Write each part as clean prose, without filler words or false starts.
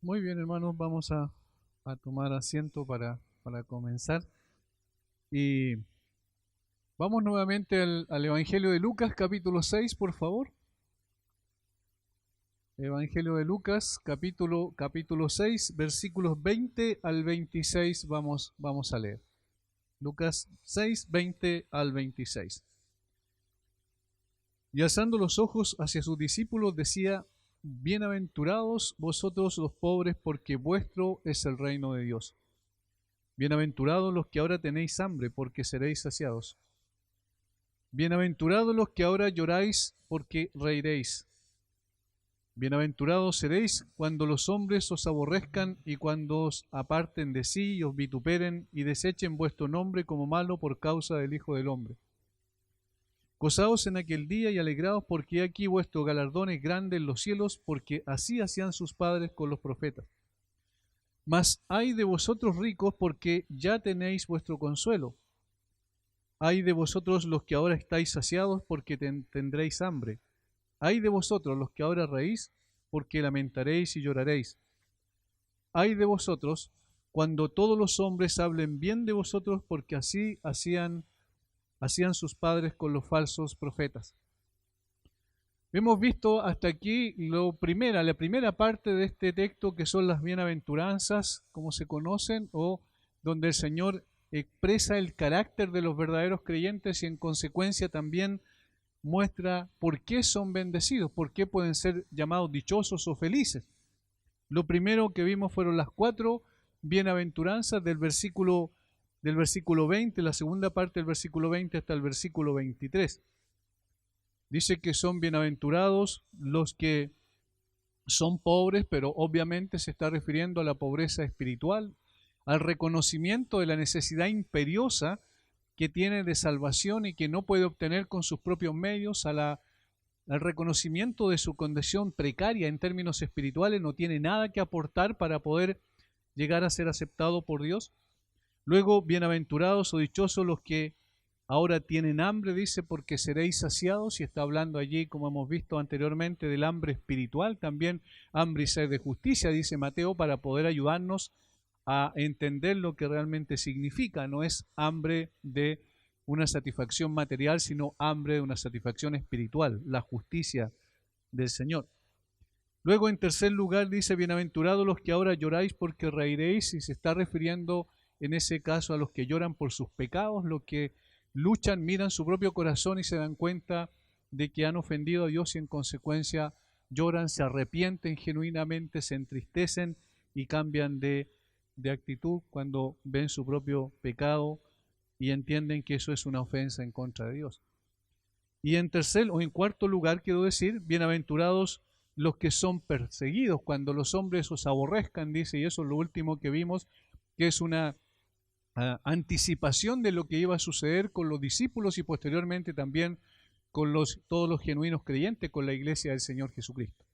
Muy bien, hermanos, vamos a tomar asiento para comenzar. Y vamos nuevamente al Evangelio de Lucas, capítulo 6, por favor. Evangelio de Lucas, capítulo 6, versículos 20 al 26, vamos a leer. Lucas 6, 20 al 26. Y alzando los ojos hacia sus discípulos, decía: Bienaventurados vosotros los pobres, porque vuestro es el reino de Dios. Bienaventurados los que ahora tenéis hambre, porque seréis saciados. Bienaventurados los que ahora lloráis, porque reiréis. Bienaventurados seréis cuando los hombres os aborrezcan y cuando os aparten de sí y os vituperen y desechen vuestro nombre como malo por causa del Hijo del Hombre. Gozaos en aquel día y alegraos, porque aquí vuestro galardón es grande en los cielos, porque así hacían sus padres con los profetas. Mas ay de vosotros ricos, porque ya tenéis vuestro consuelo. Ay de vosotros los que ahora estáis saciados, porque tendréis hambre. Ay de vosotros los que ahora reís, porque lamentaréis y lloraréis. Ay de vosotros cuando todos los hombres hablen bien de vosotros, porque así hacían sus padres con los falsos profetas. Hemos visto hasta aquí la primera parte de este texto, que son las bienaventuranzas, como se conocen, o donde el Señor expresa el carácter de los verdaderos creyentes y en consecuencia también muestra por qué son bendecidos, por qué pueden ser llamados dichosos o felices. Lo primero que vimos fueron las 4 bienaventuranzas del versículo 20, la segunda parte del versículo 20 hasta el versículo 23. Dice que son bienaventurados los que son pobres, pero obviamente se está refiriendo a la pobreza espiritual, al reconocimiento de la necesidad imperiosa que tiene de salvación y que no puede obtener con sus propios medios, al reconocimiento de su condición precaria en términos espirituales, no tiene nada que aportar para poder llegar a ser aceptado por Dios. Luego, bienaventurados o dichosos los que ahora tienen hambre, dice, porque seréis saciados, y está hablando allí, como hemos visto anteriormente, del hambre espiritual, también hambre y sed de justicia, dice Mateo, para poder ayudarnos a entender lo que realmente significa. No es hambre de una satisfacción material, sino hambre de una satisfacción espiritual, la justicia del Señor. Luego, en tercer lugar, dice: bienaventurados los que ahora lloráis, porque reiréis, y se está refiriendo en ese caso a los que lloran por sus pecados, los que luchan, miran su propio corazón y se dan cuenta de que han ofendido a Dios y en consecuencia lloran, se arrepienten genuinamente, se entristecen y cambian de actitud cuando ven su propio pecado y entienden que eso es una ofensa en contra de Dios. Y en cuarto lugar, quiero decir, bienaventurados los que son perseguidos, cuando los hombres os aborrezcan, dice, y eso es lo último que vimos, que es una anticipación de lo que iba a suceder con los discípulos y posteriormente también con todos los genuinos creyentes, con la iglesia del Señor Jesucristo.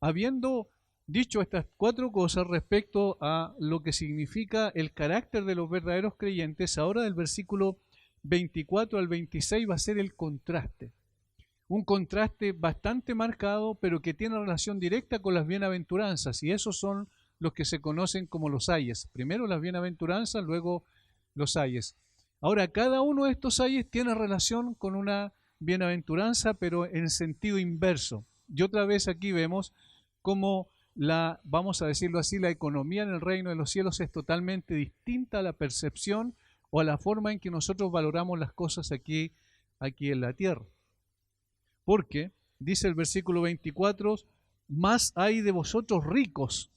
Habiendo dicho estas 4 cosas respecto a lo que significa el carácter de los verdaderos creyentes, ahora del versículo 24 al 26 va a ser el contraste. Un contraste bastante marcado, pero que tiene relación directa con las bienaventuranzas, y esos son los que se conocen como los ayes. Primero las bienaventuranzas, luego los ayes. Ahora, cada uno de estos ayes tiene relación con una bienaventuranza, pero en sentido inverso. Y otra vez aquí vemos cómo vamos a decirlo así, la economía en el reino de los cielos es totalmente distinta a la percepción o a la forma en que nosotros valoramos las cosas aquí en la tierra. Porque, dice el versículo 24, más hay de vosotros ricos,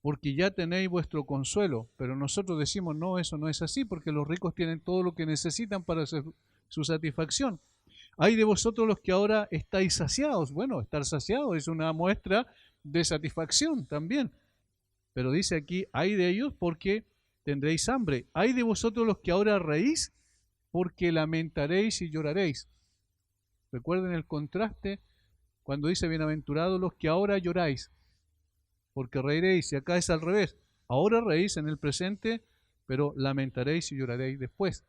porque ya tenéis vuestro consuelo. Pero nosotros decimos, no, eso no es así, porque los ricos tienen todo lo que necesitan para su satisfacción. Hay de vosotros los que ahora estáis saciados. Bueno, estar saciado es una muestra de satisfacción también. Pero dice aquí, hay de ellos porque tendréis hambre. Hay de vosotros los que ahora reís, porque lamentaréis y lloraréis. Recuerden el contraste cuando dice: bienaventurados los que ahora lloráis, porque reiréis. Y acá es al revés. Ahora reís en el presente, pero lamentaréis y lloraréis después.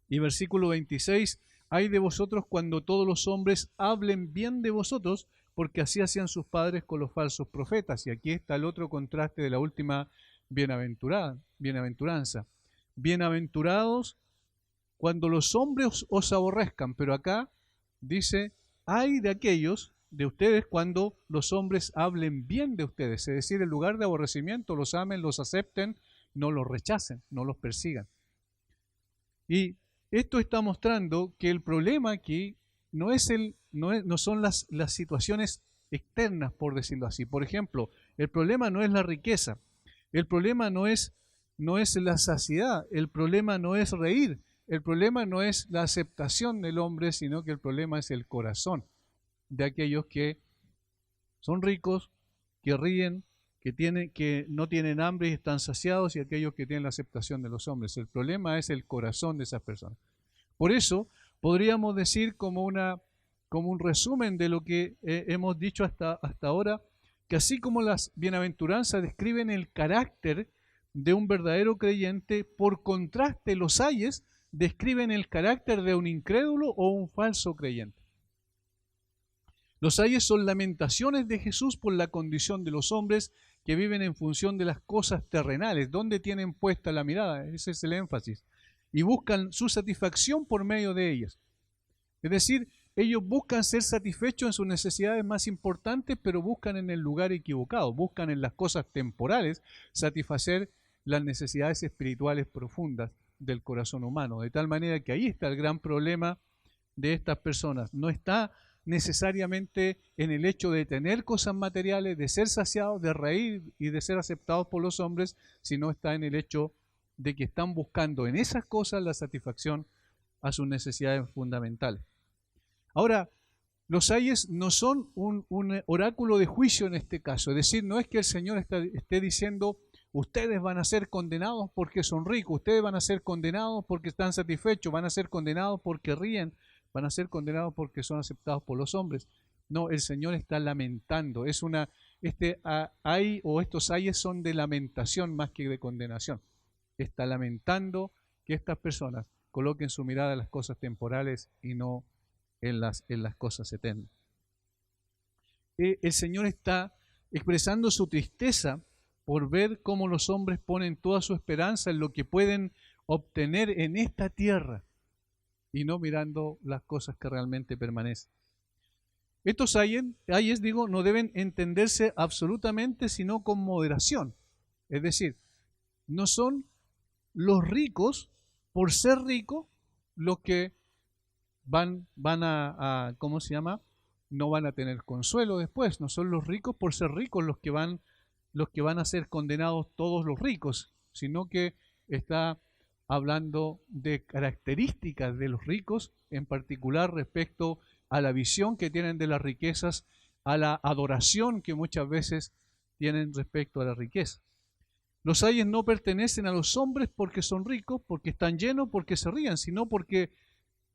Y versículo 26, Ay de vosotros cuando todos los hombres hablen bien de vosotros, porque así hacían sus padres con los falsos profetas. Y aquí está el otro contraste de la última bienaventuranza. Bienaventurados cuando los hombres os aborrezcan, pero acá dice, ay de aquellos de ustedes cuando los hombres hablen bien de ustedes, es decir, en lugar de aborrecimiento, los amen, los acepten, no los rechacen, no los persigan. Y esto está mostrando que el problema aquí no son las situaciones externas, por decirlo así. Por ejemplo, el problema no es la riqueza, el problema no es la saciedad, el problema no es reír, el problema no es la aceptación del hombre, sino que el problema es el corazón de aquellos que son ricos, que ríen, que no tienen hambre y están saciados, y aquellos que tienen la aceptación de los hombres. El problema es el corazón de esas personas. Por eso podríamos decir como un resumen de lo que hemos dicho hasta ahora, que así como las bienaventuranzas describen el carácter de un verdadero creyente, por contraste los ayes describen el carácter de un incrédulo o un falso creyente. Los ayes son lamentaciones de Jesús por la condición de los hombres que viven en función de las cosas terrenales, donde tienen puesta la mirada, ese es el énfasis, y buscan su satisfacción por medio de ellas. Es decir, ellos buscan ser satisfechos en sus necesidades más importantes, pero buscan en el lugar equivocado, buscan en las cosas temporales satisfacer las necesidades espirituales profundas del corazón humano, de tal manera que ahí está el gran problema de estas personas. No está necesariamente en el hecho de tener cosas materiales, de ser saciados, de reír y de ser aceptados por los hombres, sino está en el hecho de que están buscando en esas cosas la satisfacción a sus necesidades fundamentales. Ahora, los ayes no son un oráculo de juicio en este caso, es decir, no es que el Señor esté diciendo, ustedes van a ser condenados porque son ricos, ustedes van a ser condenados porque están satisfechos, van a ser condenados porque ríen, van a ser condenados porque son aceptados por los hombres. No, el Señor está lamentando. Estos ayes son de lamentación más que de condenación. Está lamentando que estas personas coloquen su mirada en las cosas temporales y no en las cosas eternas. El Señor está expresando su tristeza por ver cómo los hombres ponen toda su esperanza en lo que pueden obtener en esta tierra y no mirando las cosas que realmente permanecen. Estos ayes, no deben entenderse absolutamente sino con moderación. Es decir, no son los ricos, por ser ricos, los que van a ¿cómo se llama? No van a tener consuelo después. No son los ricos por ser ricos los que van a ser condenados todos los ricos, sino que está hablando de características de los ricos, en particular respecto a la visión que tienen de las riquezas, a la adoración que muchas veces tienen respecto a la riqueza. Los ayes no pertenecen a los hombres porque son ricos, porque están llenos, porque se rían, sino porque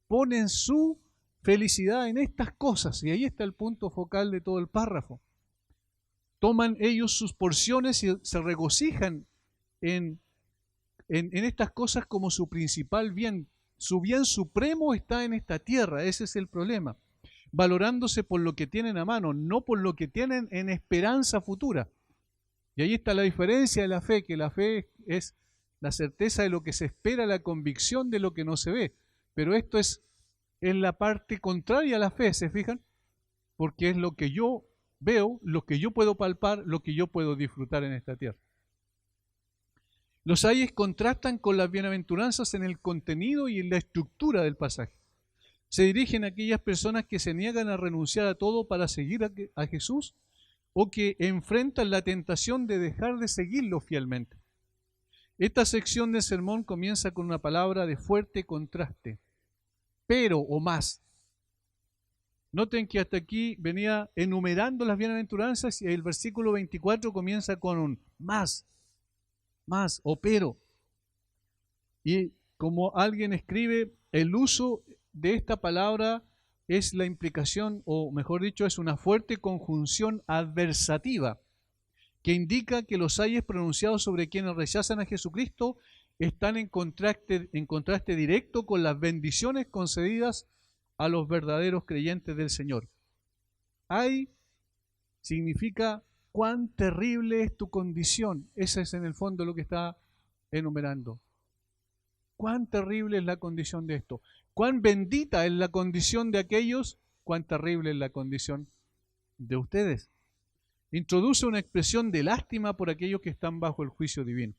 ponen su felicidad en estas cosas. Y ahí está el punto focal de todo el párrafo. Toman ellos sus porciones y se regocijan en estas cosas como su principal bien. Su bien supremo está en esta tierra, ese es el problema. Valorándose por lo que tienen a mano, no por lo que tienen en esperanza futura. Y ahí está la diferencia de la fe, que la fe es la certeza de lo que se espera, la convicción de lo que no se ve. Pero esto es en la parte contraria a la fe, ¿se fijan? Porque es lo que yo veo, lo que yo puedo palpar, lo que yo puedo disfrutar en esta tierra. Los ayes contrastan con las bienaventuranzas en el contenido y en la estructura del pasaje. Se dirigen a aquellas personas que se niegan a renunciar a todo para seguir a Jesús o que enfrentan la tentación de dejar de seguirlo fielmente. Esta sección del sermón comienza con una palabra de fuerte contraste, pero o más. Noten que hasta aquí venía enumerando las bienaventuranzas y el versículo 24 comienza con un más o pero. Y como alguien escribe, el uso de esta palabra es la implicación, o mejor dicho, es una fuerte conjunción adversativa que indica que los ayes pronunciados sobre quienes rechazan a Jesucristo están en contraste directo con las bendiciones concedidas a los verdaderos creyentes del Señor. Ay significa cuán terrible es tu condición. Ese es en el fondo lo que está enumerando. Cuán terrible es la condición de esto. Cuán bendita es la condición de aquellos, cuán terrible es la condición de ustedes. Introduce una expresión de lástima por aquellos que están bajo el juicio divino.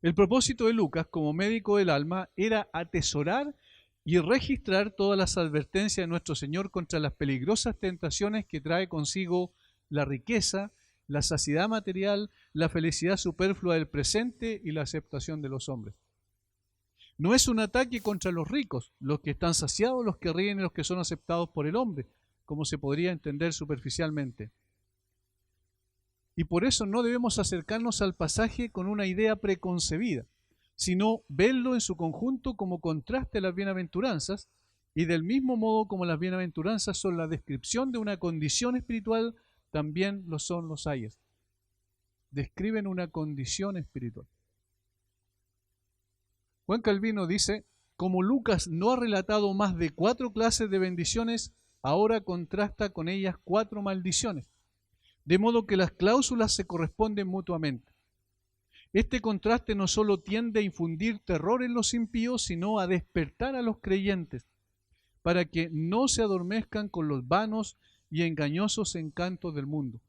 El propósito de Lucas, como médico del alma, era atesorar y registrar todas las advertencias de nuestro Señor contra las peligrosas tentaciones que trae consigo la riqueza, la saciedad material, la felicidad superflua del presente y la aceptación de los hombres. No es un ataque contra los ricos, los que están saciados, los que ríen y los que son aceptados por el hombre, como se podría entender superficialmente. Y por eso no debemos acercarnos al pasaje con una idea preconcebida, sino verlo en su conjunto como contraste a las bienaventuranzas, y del mismo modo como las bienaventuranzas son la descripción de una condición espiritual, también lo son los ayes. Describen una condición espiritual. Juan Calvino dice, como Lucas no ha relatado más de 4 clases de bendiciones, ahora contrasta con ellas 4 maldiciones, de modo que las cláusulas se corresponden mutuamente. Este contraste no solo tiende a infundir terror en los impíos, sino a despertar a los creyentes, para que no se adormezcan con los vanos y engañosos encantos del mundo.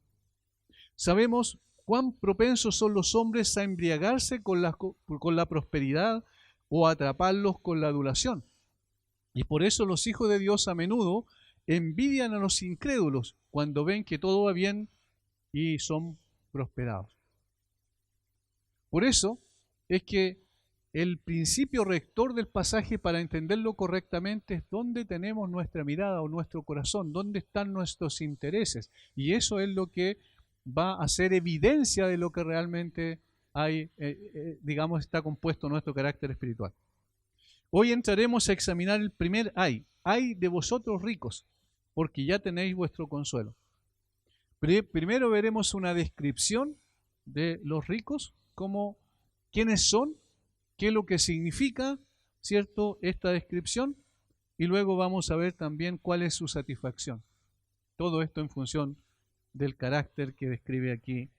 Sabemos cuán propensos son los hombres a embriagarse con la prosperidad o a atraparlos con la adulación. Y por eso los hijos de Dios a menudo envidian a los incrédulos cuando ven que todo va bien y son prosperados. Por eso es que el principio rector del pasaje, para entenderlo correctamente, es dónde tenemos nuestra mirada o nuestro corazón, dónde están nuestros intereses. Y eso es lo que va a ser evidencia de lo que realmente hay, está compuesto nuestro carácter espiritual. Hoy entraremos a examinar el primer ay. Ay de vosotros ricos, porque ya tenéis vuestro consuelo. Primero veremos una descripción de los ricos, como quiénes son, qué es lo que significa, ¿cierto?, esta descripción, y luego vamos a ver también cuál es su satisfacción. Todo esto en función del carácter que describe aquí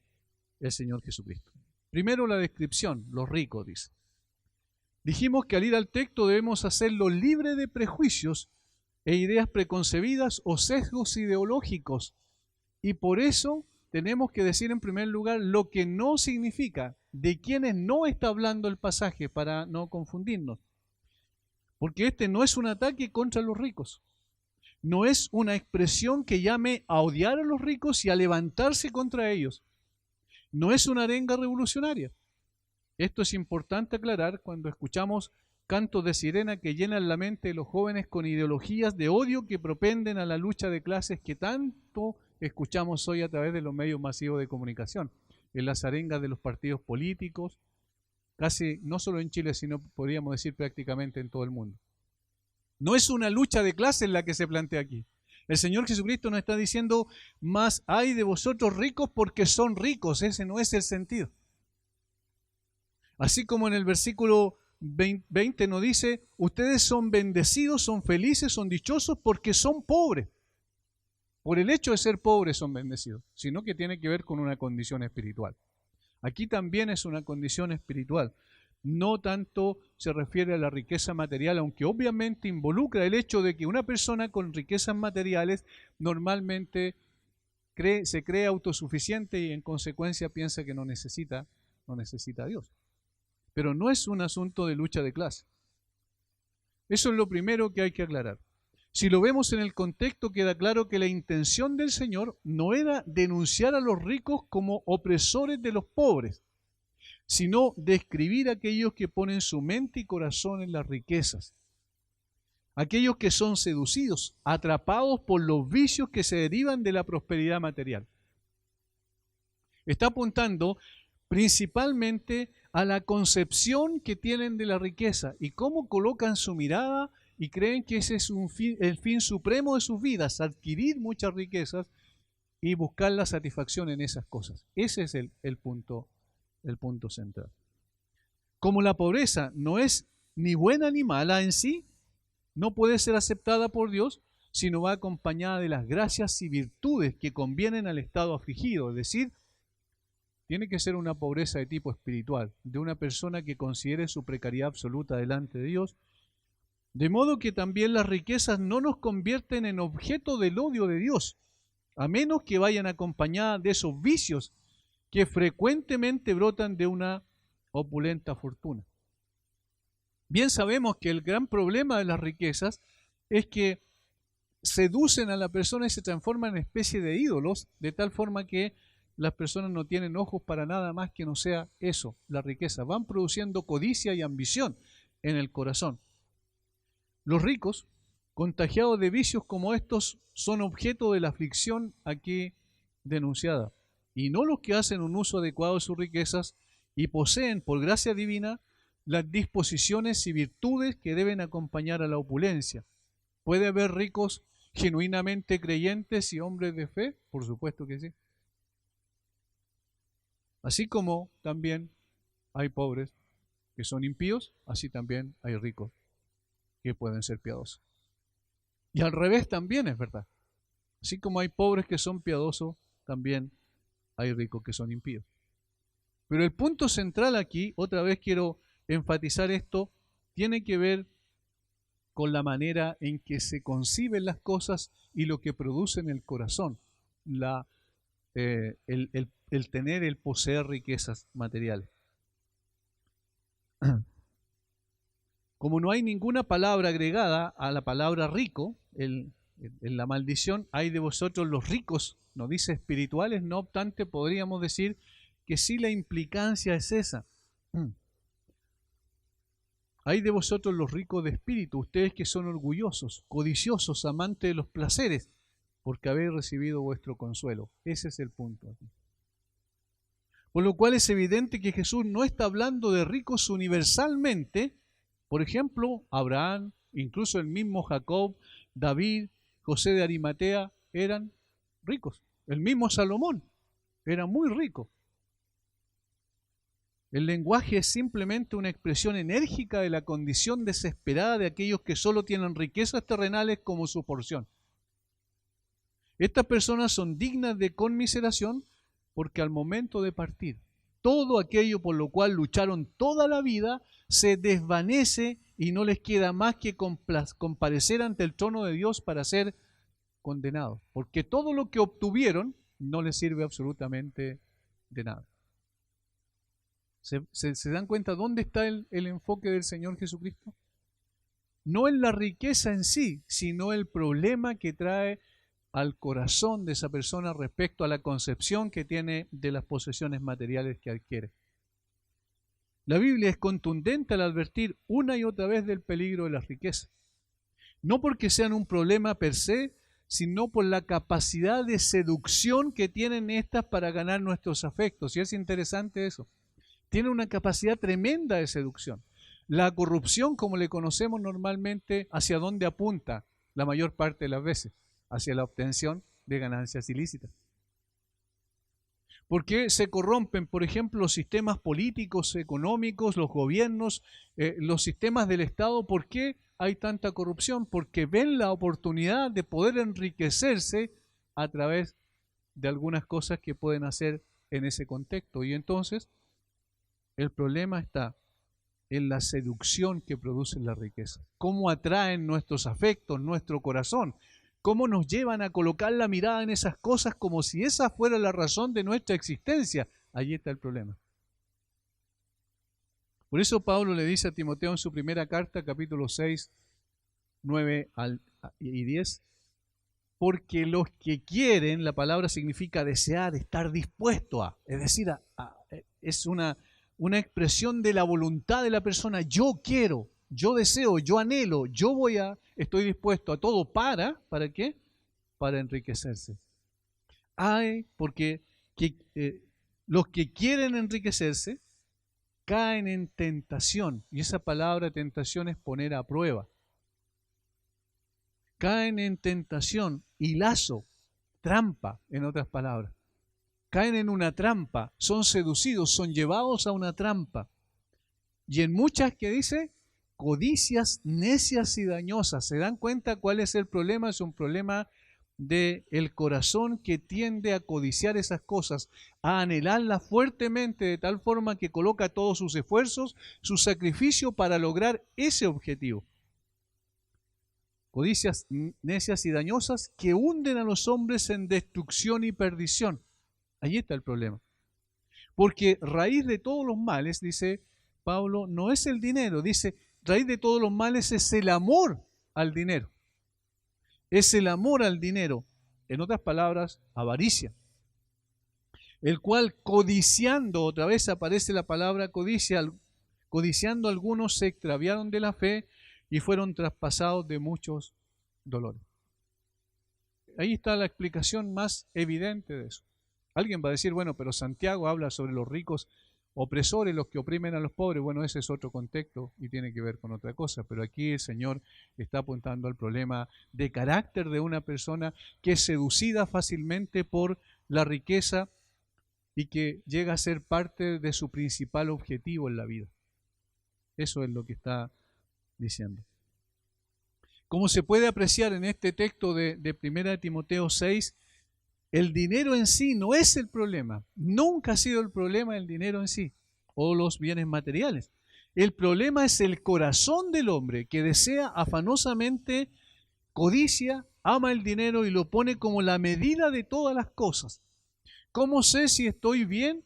el Señor Jesucristo. Primero la descripción, los ricos, dice. Dijimos que al ir al texto debemos hacerlo libre de prejuicios e ideas preconcebidas o sesgos ideológicos, y por eso tenemos que decir en primer lugar lo que no significa, de quienes no está hablando el pasaje, para no confundirnos. Porque este no es un ataque contra los ricos. No es una expresión que llame a odiar a los ricos y a levantarse contra ellos. No es una arenga revolucionaria. Esto es importante aclarar cuando escuchamos cantos de sirena que llenan la mente de los jóvenes con ideologías de odio que propenden a la lucha de clases que tanto escuchamos hoy a través de los medios masivos de comunicación, en las arengas de los partidos políticos, casi no solo en Chile, sino podríamos decir prácticamente en todo el mundo. No es una lucha de clases la que se plantea aquí. El Señor Jesucristo nos está diciendo, más hay de vosotros ricos porque son ricos. Ese no es el sentido. Así como en el versículo 20 nos dice, ustedes son bendecidos, son felices, son dichosos porque son pobres. Por el hecho de ser pobres son bendecidos, sino que tiene que ver con una condición espiritual. Aquí también es una condición espiritual. No tanto se refiere a la riqueza material, aunque obviamente involucra el hecho de que una persona con riquezas materiales normalmente se cree autosuficiente y en consecuencia piensa que no necesita a Dios. Pero no es un asunto de lucha de clase. Eso es lo primero que hay que aclarar. Si lo vemos en el contexto, queda claro que la intención del Señor no era denunciar a los ricos como opresores de los pobres, sino describir a aquellos que ponen su mente y corazón en las riquezas, aquellos que son seducidos, atrapados por los vicios que se derivan de la prosperidad material. Está apuntando principalmente a la concepción que tienen de la riqueza y cómo colocan su mirada y creen que ese es el fin supremo de sus vidas, adquirir muchas riquezas y buscar la satisfacción en esas cosas. Ese es el punto central. Como la pobreza no es ni buena ni mala en sí, no puede ser aceptada por Dios si no va acompañada de las gracias y virtudes que convienen al estado afligido, es decir, tiene que ser una pobreza de tipo espiritual, de una persona que considere su precariedad absoluta delante de Dios, de modo que también las riquezas no nos convierten en objeto del odio de Dios, a menos que vayan acompañadas de esos vicios que frecuentemente brotan de una opulenta fortuna. Bien sabemos que el gran problema de las riquezas es que seducen a la persona y se transforman en especie de ídolos, de tal forma que las personas no tienen ojos para nada más que no sea eso, la riqueza. Van produciendo codicia y ambición en el corazón. Los ricos, contagiados de vicios como estos, son objeto de la aflicción aquí denunciada, y no los que hacen un uso adecuado de sus riquezas y poseen por gracia divina las disposiciones y virtudes que deben acompañar a la opulencia. ¿Puede haber ricos genuinamente creyentes y hombres de fe? Por supuesto que sí. Así como también hay pobres que son impíos, así también hay ricos que pueden ser piadosos. Y al revés también es verdad. Así como hay pobres que son piadosos, también hay ricos que son impíos. Pero el punto central aquí, otra vez quiero enfatizar esto, tiene que ver con la manera en que se conciben las cosas y lo que produce en el corazón, el tener, el poseer riquezas materiales. Como no hay ninguna palabra agregada a la palabra rico, en la maldición, hay de vosotros los ricos, no dice espirituales, no obstante podríamos decir que sí la implicancia es esa. Hay de vosotros los ricos de espíritu, ustedes que son orgullosos, codiciosos, amantes de los placeres, porque habéis recibido vuestro consuelo. Ese es el punto aquí. Por lo cual es evidente que Jesús no está hablando de ricos universalmente. Por ejemplo, Abraham, incluso el mismo Jacob, David, José de Arimatea, eran ricos. El mismo Salomón era muy rico. El lenguaje es simplemente una expresión enérgica de la condición desesperada de aquellos que solo tienen riquezas terrenales como su porción. Estas personas son dignas de conmiseración porque al momento de partir, todo aquello por lo cual lucharon toda la vida se desvanece y no les queda más que comparecer ante el trono de Dios para ser condenados, porque todo lo que obtuvieron no les sirve absolutamente de nada. ¿Se dan cuenta dónde está el enfoque del Señor Jesucristo? No en la riqueza en sí, sino el problema que trae al corazón de esa persona respecto a la concepción que tiene de las posesiones materiales que adquiere. La Biblia es contundente al advertir una y otra vez del peligro de las riquezas. No porque sean un problema per se, sino por la capacidad de seducción que tienen estas para ganar nuestros afectos. Y es interesante eso. Tiene una capacidad tremenda de seducción. La corrupción, como le conocemos normalmente, ¿hacia dónde apunta la mayor parte de las veces? Hacia la obtención de ganancias ilícitas. ¿Por qué se corrompen, por ejemplo, los sistemas políticos, económicos, los gobiernos, los sistemas del Estado? ¿Por qué hay tanta corrupción? Porque ven la oportunidad de poder enriquecerse a través de algunas cosas que pueden hacer en ese contexto. Y entonces, el problema está en la seducción que produce la riqueza. Cómo atraen nuestros afectos, nuestro corazón. Cómo nos llevan a colocar la mirada en esas cosas como si esa fuera la razón de nuestra existencia. Allí está el problema. Por eso Pablo le dice a Timoteo en su primera carta, capítulo 6, 9 y 10, porque los que quieren, la palabra significa desear, estar dispuesto a, es decir, es una expresión de la voluntad de la persona. Yo quiero, yo deseo, yo anhelo, estoy dispuesto a todo ¿para qué? Para enriquecerse. Porque los que quieren enriquecerse caen en tentación, y esa palabra tentación es poner a prueba. Caen en tentación y lazo, trampa, en otras palabras. Caen en una trampa, son seducidos, son llevados a una trampa. Y en muchas que dice, codicias necias y dañosas. ¿Se dan cuenta cuál es el problema? Es un problema del corazón que tiende a codiciar esas cosas, a anhelarlas fuertemente de tal forma que coloca todos sus esfuerzos, su sacrificio para lograr ese objetivo. Codicias necias y dañosas que hunden a los hombres en destrucción y perdición. Ahí está el problema. Porque raíz de todos los males, dice Pablo, no es el dinero, dice, raíz de todos los males es el amor al dinero. Es el amor al dinero, en otras palabras, avaricia. El cual codiciando, otra vez aparece la palabra codicia, codiciando algunos se extraviaron de la fe y fueron traspasados de muchos dolores. Ahí está la explicación más evidente de eso. Alguien va a decir, bueno, pero Santiago habla sobre los ricos opresores, los que oprimen a los pobres. Bueno, ese es otro contexto y tiene que ver con otra cosa, pero aquí el Señor está apuntando al problema de carácter de una persona que es seducida fácilmente por la riqueza y que llega a ser parte de su principal objetivo en la vida. Eso es lo que está diciendo. Como se puede apreciar en este texto de 1 Timoteo 6, el dinero en sí no es el problema. Nunca ha sido el problema el dinero en sí o los bienes materiales. El problema es el corazón del hombre que desea afanosamente, codicia, ama el dinero y lo pone como la medida de todas las cosas. ¿Cómo sé si estoy bien?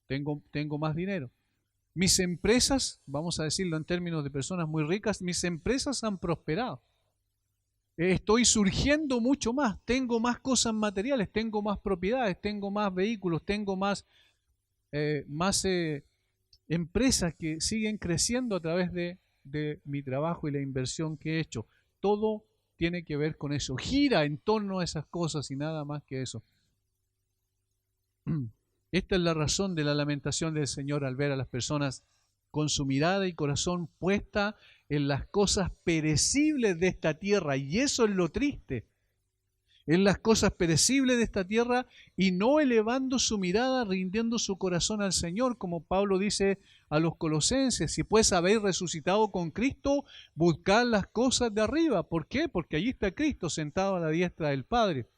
Tengo más dinero. Mis empresas, vamos a decirlo en términos de personas muy ricas, mis empresas han prosperado. Estoy surgiendo mucho más, tengo más cosas materiales, tengo más propiedades, tengo más vehículos, tengo más empresas que siguen creciendo a través de mi trabajo y la inversión que he hecho. Todo tiene que ver con eso, gira en torno a esas cosas y nada más que eso. Esta es la razón de la lamentación del Señor al ver a las personas con su mirada y corazón puesta en las cosas perecibles de esta tierra. Y eso es lo triste. En las cosas perecibles de esta tierra y no elevando su mirada, rindiendo su corazón al Señor, como Pablo dice a los colosenses: si pues habéis resucitado con Cristo, buscad las cosas de arriba. ¿Por qué? Porque allí está Cristo sentado a la diestra del Padre.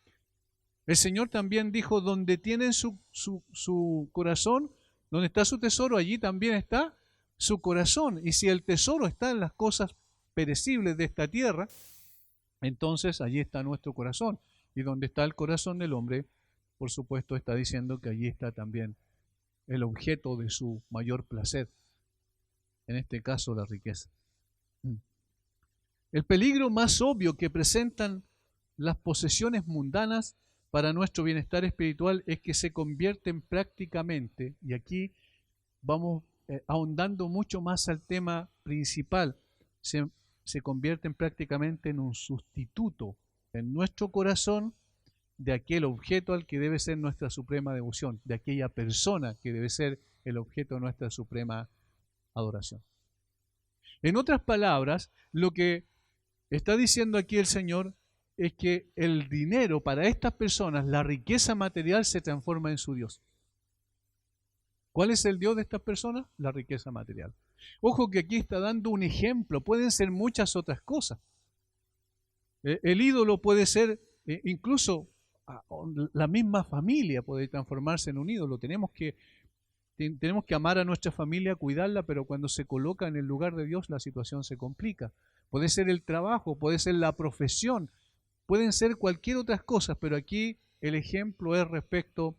El Señor también dijo: donde tienen su corazón, donde está su tesoro, allí también está su corazón. Y si el tesoro está en las cosas perecibles de esta tierra, entonces allí está nuestro corazón. Y donde está el corazón del hombre, por supuesto, está diciendo que allí está también el objeto de su mayor placer, en este caso la riqueza. El peligro más obvio que presentan las posesiones mundanas para nuestro bienestar espiritual es que se convierten prácticamente, y aquí vamos ahondando mucho más al tema principal, se convierten prácticamente en un sustituto en nuestro corazón de aquel objeto al que debe ser nuestra suprema devoción, de aquella persona que debe ser el objeto de nuestra suprema adoración. En otras palabras, lo que está diciendo aquí el Señor es que el dinero para estas personas, la riqueza material, se transforma en su Dios. ¿Cuál es el Dios de estas personas? La riqueza material. Ojo que aquí está dando un ejemplo, pueden ser muchas otras cosas. El ídolo puede ser, incluso la misma familia puede transformarse en un ídolo. Tenemos que amar a nuestra familia, cuidarla, pero cuando se coloca en el lugar de Dios la situación se complica. Puede ser el trabajo, puede ser la profesión, pueden ser cualquier otras cosas, pero aquí el ejemplo es respecto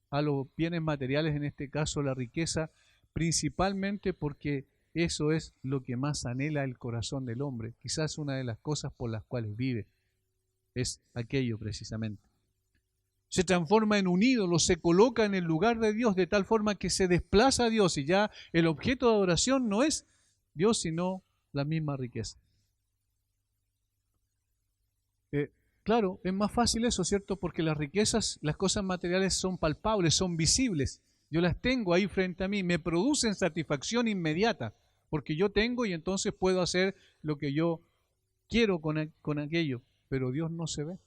a los bienes materiales, en este caso la riqueza, principalmente porque eso es lo que más anhela el corazón del hombre. Quizás una de las cosas por las cuales vive es aquello precisamente. Se transforma en un ídolo, se coloca en el lugar de Dios de tal forma que se desplaza a Dios y ya el objeto de adoración no es Dios, sino la misma riqueza. Claro, es más fácil eso, ¿cierto? Porque las riquezas, las cosas materiales son palpables, son visibles. Yo las tengo ahí frente a mí, me producen satisfacción inmediata, porque yo tengo y entonces puedo hacer lo que yo quiero con aquello, pero Dios no se ve.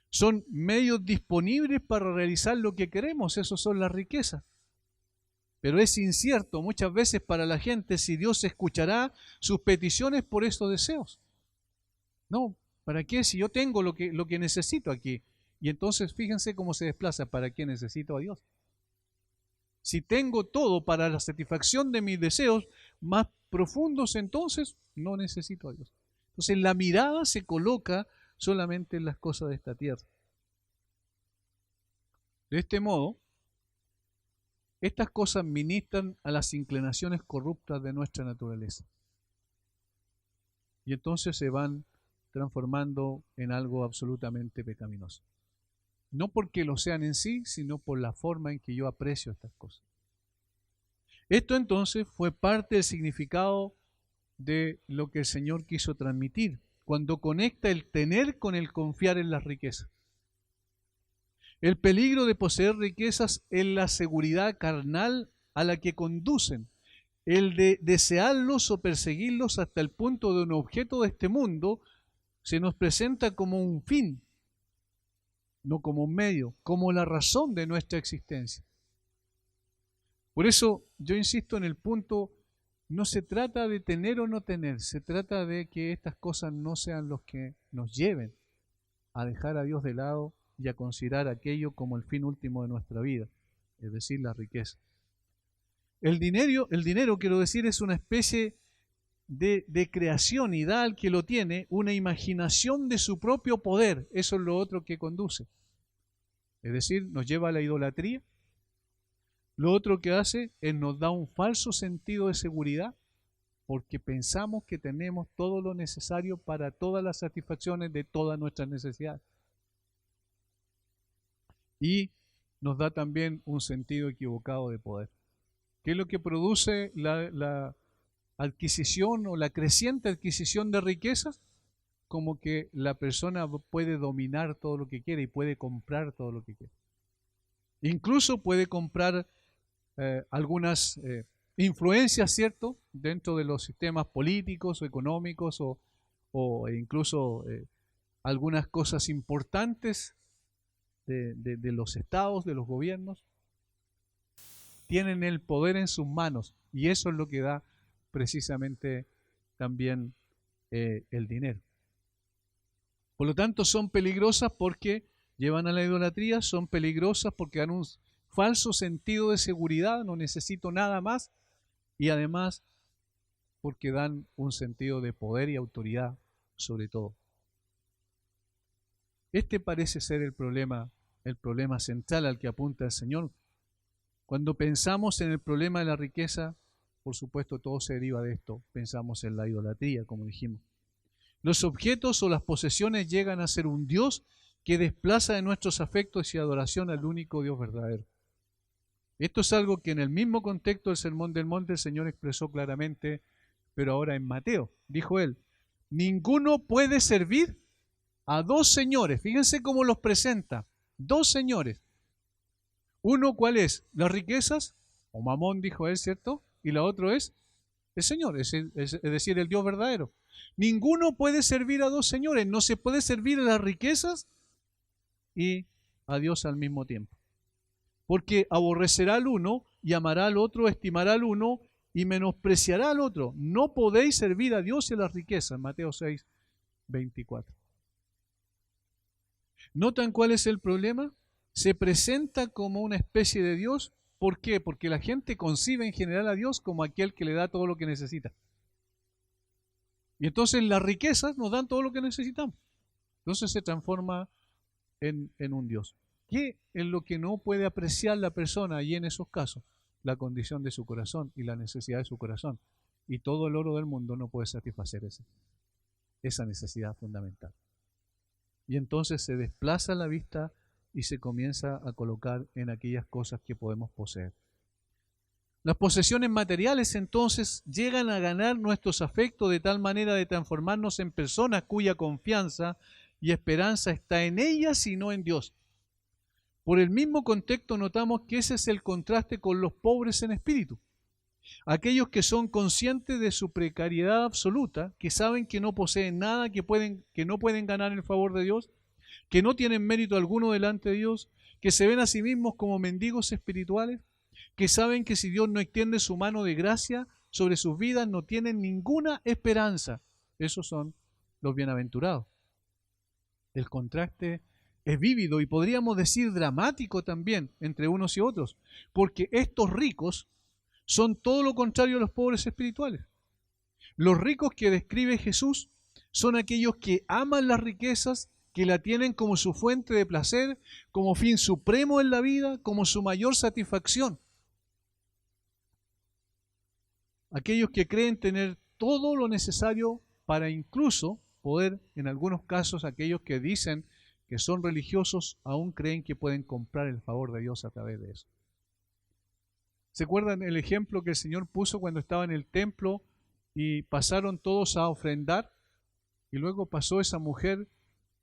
Son medios disponibles para realizar lo que queremos, esos son las riquezas. Pero es incierto muchas veces para la gente si Dios escuchará sus peticiones por estos deseos. No, ¿para qué? Si yo tengo lo que necesito aquí. Y entonces fíjense cómo se desplaza. ¿Para qué necesito a Dios? Si tengo todo para la satisfacción de mis deseos más profundos, entonces no necesito a Dios. Entonces la mirada se coloca solamente en las cosas de esta tierra. De este modo, estas cosas ministran a las inclinaciones corruptas de nuestra naturaleza. Y entonces se van transformando en algo absolutamente pecaminoso. No porque lo sean en sí, sino por la forma en que yo aprecio estas cosas. Esto entonces fue parte del significado de lo que el Señor quiso transmitir cuando conecta el tener con el confiar en las riquezas. El peligro de poseer riquezas es la seguridad carnal a la que conducen, el de desearlos o perseguirlos hasta el punto de un objeto de este mundo se nos presenta como un fin, no como un medio, como la razón de nuestra existencia. Por eso yo insisto en el punto, no se trata de tener o no tener, se trata de que estas cosas no sean los que nos lleven a dejar a Dios de lado y a considerar aquello como el fin último de nuestra vida, es decir, la riqueza. El dinero, quiero decir, es una especie de creación y da al que lo tiene una imaginación de su propio poder. Eso es lo otro que conduce. Es decir, nos lleva a la idolatría. Lo otro que hace es nos da un falso sentido de seguridad porque pensamos que tenemos todo lo necesario para todas las satisfacciones de todas nuestras necesidades. Y nos da también un sentido equivocado de poder. ¿Qué es lo que produce la adquisición o la creciente adquisición de riquezas? Como que la persona puede dominar todo lo que quiere y puede comprar todo lo que quiere. Incluso puede comprar algunas influencias, ¿cierto?, dentro de los sistemas políticos o económicos o incluso algunas cosas importantes de los estados, de los gobiernos. Tienen el poder en sus manos y eso es lo que da precisamente también el dinero. Por lo tanto, son peligrosas porque llevan a la idolatría, son peligrosas porque dan un falso sentido de seguridad, no necesito nada más, y además porque dan un sentido de poder y autoridad sobre todo. Este parece ser el problema central al que apunta el Señor. Cuando pensamos en el problema de la riqueza, por supuesto todo se deriva de esto, pensamos en la idolatría, como dijimos. Los objetos o las posesiones llegan a ser un Dios que desplaza de nuestros afectos y adoración al único Dios verdadero. Esto es algo que en el mismo contexto del Sermón del Monte el Señor expresó claramente, pero ahora en Mateo. Dijo él, ninguno puede servir a dos señores. Fíjense cómo los presenta. Dos señores. Uno, ¿cuál es? Las riquezas, o Mamón, dijo él, ¿cierto? Y la otra es el Señor, es decir, el Dios verdadero. Ninguno puede servir a dos señores. No se puede servir a las riquezas y a Dios al mismo tiempo. Porque aborrecerá al uno y amará al otro, estimará al uno y menospreciará al otro. No podéis servir a Dios y a las riquezas. Mateo 6, 24. ¿Notan cuál es el problema? Se presenta como una especie de Dios. ¿Por qué? Porque la gente concibe en general a Dios como aquel que le da todo lo que necesita. Y entonces las riquezas nos dan todo lo que necesitamos. Entonces se transforma en un Dios. ¿Qué es lo que no puede apreciar la persona allí en esos casos? La condición de su corazón y la necesidad de su corazón. Y todo el oro del mundo no puede satisfacer esa necesidad fundamental. Y entonces se desplaza la vista y se comienza a colocar en aquellas cosas que podemos poseer. Las posesiones materiales entonces llegan a ganar nuestros afectos de tal manera de transformarnos en personas cuya confianza y esperanza está en ellas y no en Dios. Por el mismo contexto notamos que ese es el contraste con los pobres en espíritu. Aquellos que son conscientes de su precariedad absoluta, que saben que no poseen nada, que no pueden ganar el favor de Dios, que no tienen mérito alguno delante de Dios, que se ven a sí mismos como mendigos espirituales, que saben que si Dios no extiende su mano de gracia sobre sus vidas, no tienen ninguna esperanza. Esos son los bienaventurados. El contraste es vívido y podríamos decir dramático también entre unos y otros, porque estos ricos son todo lo contrario a los pobres espirituales. Los ricos que describe Jesús son aquellos que aman las riquezas, que la tienen como su fuente de placer, como fin supremo en la vida, como su mayor satisfacción. Aquellos que creen tener todo lo necesario para incluso poder, en algunos casos, aquellos que dicen que son religiosos, aún creen que pueden comprar el favor de Dios a través de eso. ¿Se acuerdan el ejemplo que el Señor puso cuando estaba en el templo y pasaron todos a ofrendar? Y luego pasó esa mujer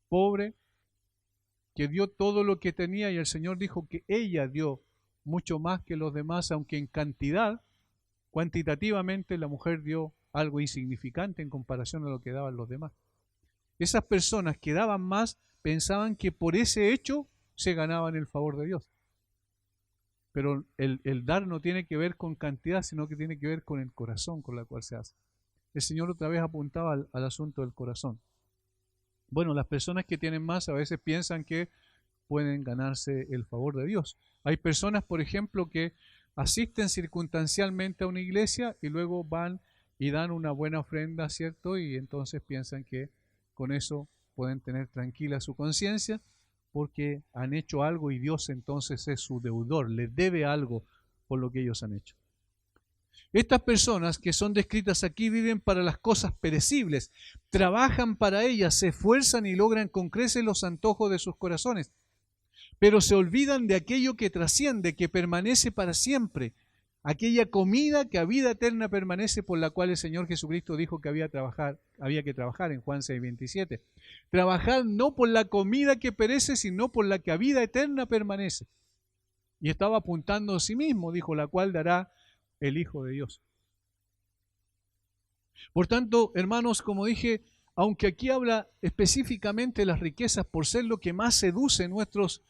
pobre que dio todo lo que tenía y el Señor dijo que ella dio mucho más que los demás, aunque en cantidad, cuantitativamente, la mujer dio algo insignificante en comparación a lo que daban los demás. Esas personas que daban más pensaban que por ese hecho se ganaban el favor de Dios. Pero el dar no tiene que ver con cantidad, sino que tiene que ver con el corazón con el cual se hace. El Señor otra vez apuntaba al asunto del corazón. Bueno, las personas que tienen más a veces piensan que pueden ganarse el favor de Dios. Hay personas, por ejemplo, que asisten circunstancialmente a una iglesia y luego van y dan una buena ofrenda, ¿cierto? Y entonces piensan que con eso pueden tener tranquila su conciencia porque han hecho algo y Dios entonces es su deudor, les debe algo por lo que ellos han hecho. Estas personas que son descritas aquí viven para las cosas perecibles, trabajan para ellas, se esfuerzan y logran con creces los antojos de sus corazones, pero se olvidan de aquello que trasciende, que permanece para siempre, aquella comida que a vida eterna permanece, por la cual el Señor Jesucristo dijo que había que trabajar en Juan 6:27. Trabajar no por la comida que perece, sino por la que a vida eterna permanece. Y estaba apuntando a sí mismo, dijo, la cual dará el Hijo de Dios. Por tanto, hermanos, como dije, aunque aquí habla específicamente de las riquezas por ser lo que más seduce nuestros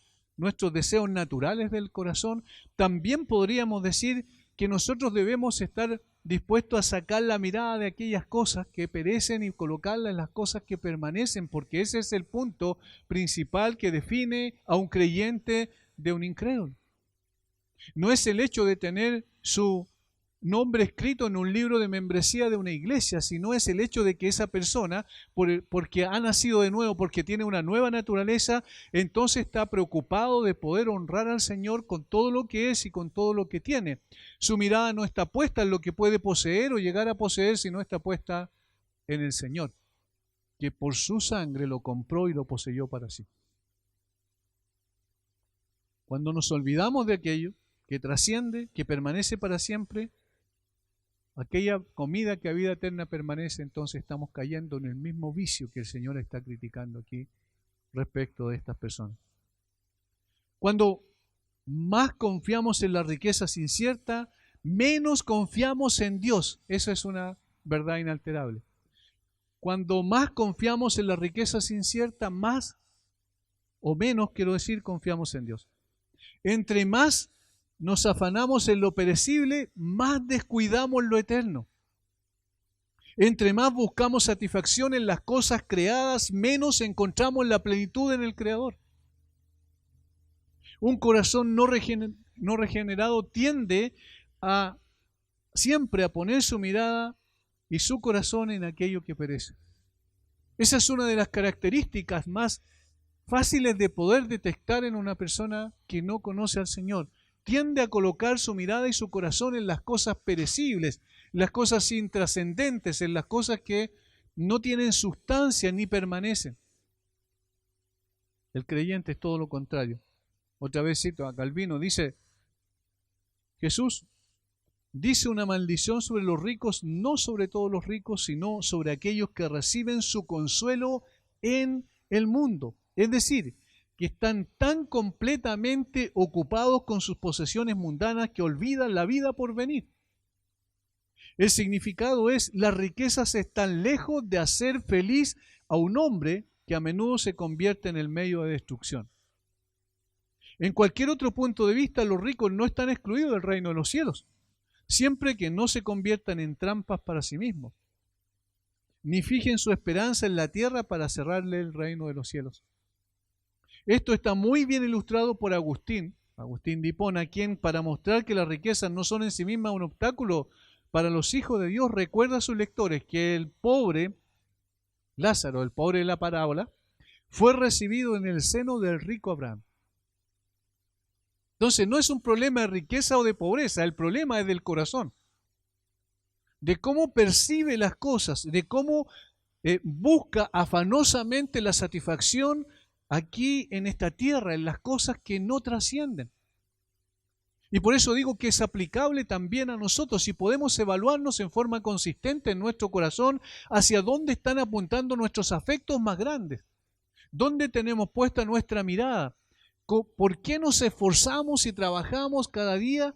deseos naturales del corazón, también podríamos decir que nosotros debemos estar dispuestos a sacar la mirada de aquellas cosas que perecen y colocarla en las cosas que permanecen, porque ese es el punto principal que define a un creyente de un incrédulo. No es el hecho de tener su nombre escrito en un libro de membresía de una iglesia, sino es el hecho de que esa persona, porque ha nacido de nuevo, porque tiene una nueva naturaleza, entonces está preocupado de poder honrar al Señor con todo lo que es y con todo lo que tiene. Su mirada no está puesta en lo que puede poseer o llegar a poseer, sino está puesta en el Señor, que por su sangre lo compró y lo poseyó para sí. Cuando nos olvidamos de aquello que trasciende, que permanece para siempre, aquella comida que a vida eterna permanece, entonces estamos cayendo en el mismo vicio que el Señor está criticando aquí respecto de estas personas. Cuando más confiamos en las riquezas inciertas, menos confiamos en Dios. Eso es una verdad inalterable. Cuando más confiamos en las riquezas inciertas, más o menos, quiero decir, confiamos en Dios. Entre más nos afanamos en lo perecible, más descuidamos lo eterno. Entre más buscamos satisfacción en las cosas creadas, menos encontramos la plenitud en el Creador. Un corazón no regenerado tiende siempre a poner su mirada y su corazón en aquello que perece. Esa es una de las características más fáciles de poder detectar en una persona que no conoce al Señor. Tiende a colocar su mirada y su corazón en las cosas perecibles, las cosas intrascendentes, en las cosas que no tienen sustancia ni permanecen. El creyente es todo lo contrario. Otra vez cito a Calvino, dice, Jesús dice una maldición sobre los ricos, no sobre todos los ricos, sino sobre aquellos que reciben su consuelo en el mundo. Es decir, que están tan completamente ocupados con sus posesiones mundanas que olvidan la vida por venir. El significado es, las riquezas están lejos de hacer feliz a un hombre que a menudo se convierte en el medio de destrucción. En cualquier otro punto de vista, los ricos no están excluidos del reino de los cielos, siempre que no se conviertan en trampas para sí mismos, ni fijen su esperanza en la tierra para cerrarle el reino de los cielos. Esto está muy bien ilustrado por Agustín de Hipona, quien, para mostrar que las riquezas no son en sí mismas un obstáculo para los hijos de Dios, recuerda a sus lectores que el pobre Lázaro, el pobre de la parábola, fue recibido en el seno del rico Abraham. Entonces no es un problema de riqueza o de pobreza, el problema es del corazón, de cómo percibe las cosas, de cómo busca afanosamente la satisfacción aquí en esta tierra, en las cosas que no trascienden. Y por eso digo que es aplicable también a nosotros, si podemos evaluarnos en forma consistente en nuestro corazón hacia dónde están apuntando nuestros afectos más grandes, dónde tenemos puesta nuestra mirada, por qué nos esforzamos y trabajamos cada día,